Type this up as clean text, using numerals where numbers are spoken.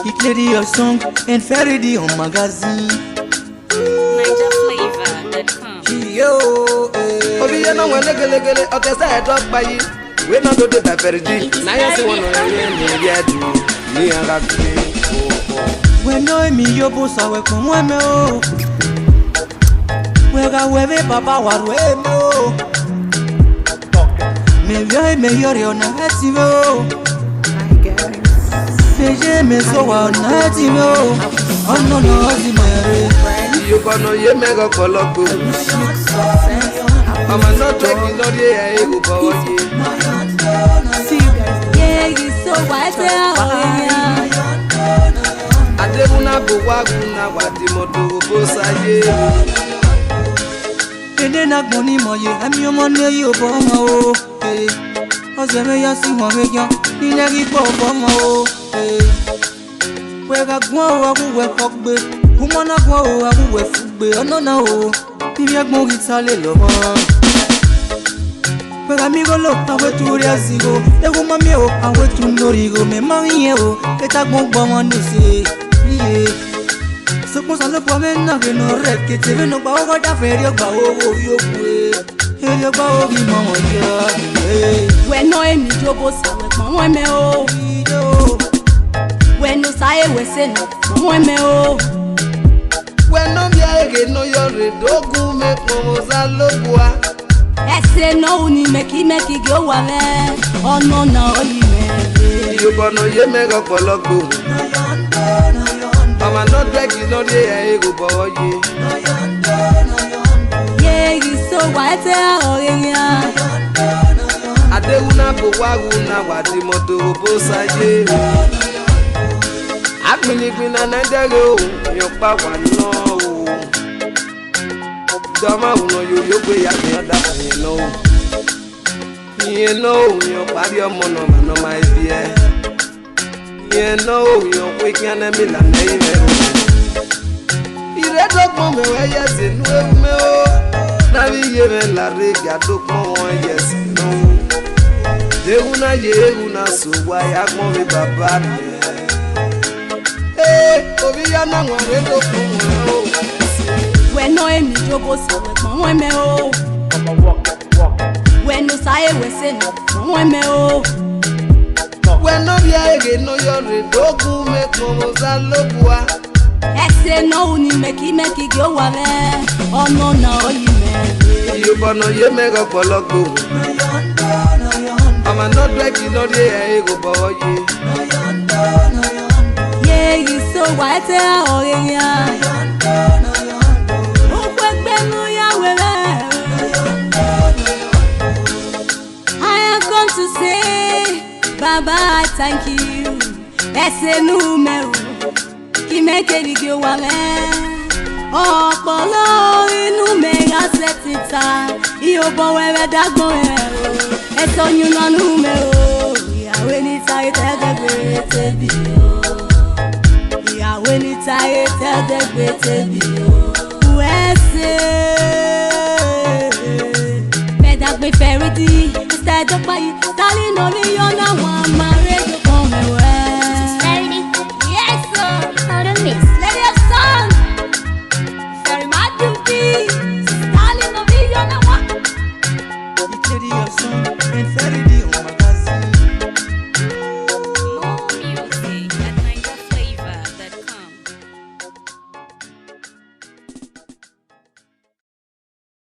Lady your song and Ferry on magazine. NigerFlavor.com. Yo, Obi ya na wele gele gele okesa e drop by you. We no do the Ferry. Na ya se wono ni ya di. Ni anga kule. we know me yo bossa we como me o. We ga we papa warwe me o. Me vio me yori ona hati me o. Peje me so wa ona hati me o. Oh no no di mere. You kono ye me go koloko. Mama no taking no ye e go bawo ye. Yeah, you so white there. Adebuna bo waguna wati moto bo saye. Ede na gboni moye, ami omo ne yo bo mo o. Ose me ya si mo me yan, ni le ri bo mo o. We ga gbon o ku we fogbe, ku mo na gbon o ku we fugbe, ono na o. Ni bi gbon ri tale lo mo. We ga mi go lo, awe tu ri asigo, e ku ma mi o, awe tu nori go me ma yin o, e ta gbon gbo mo no se. So qu'on s'en le promène dans une oreille que tu veux nous pas au gars faire yo ba o yo kwe yo ba o bi mo yo We no emi jobo sa we mo me o. We no sa e we se no mo me o. When no bia ege no yo redogu me ko za lobua. Ese no uni meki go wa me. Ono na oyi me. You kono ye me go koloko. Mama no taking no ye e go bawo ye. Yeah, you so white there. Adebuna bo waguna wati moto bo saye. Agbinigbina na jere o, yo pa wa no o. Dama uno yo gbe ya mi oda yen no. Yen no yo pari omo no ma no ma ibi e. Yen no yo pe kan na mi la na ire o. Ire dogbon me we yes nu e me o. Na bi ye me la re ga dogbon won yes no. Deuna ye una so wa ya gbon mi baba mi. Obi ya na nwere dogbon o. We no emi jobo sa we mo me o. We no sa e we se no mo me o. When no bia ege no yo redogu me ko za lobua. Ese no uni meki go wa me. Ono na oyi me. You kono ye me go koloko. Mama no taking no ye e go bawo ye. Yeah, you so white there. I have come to say, Baba, I thank you. Ese numero, ki make it go away. Ọpọlọ inú mega setita, iyo bo wewe dagbo ero. Eso you no numero, Yahweh ni taye te bi o. Yahweh ni taye te bi o. Wese. Better be Ferry, instead of by Stalin only on a one.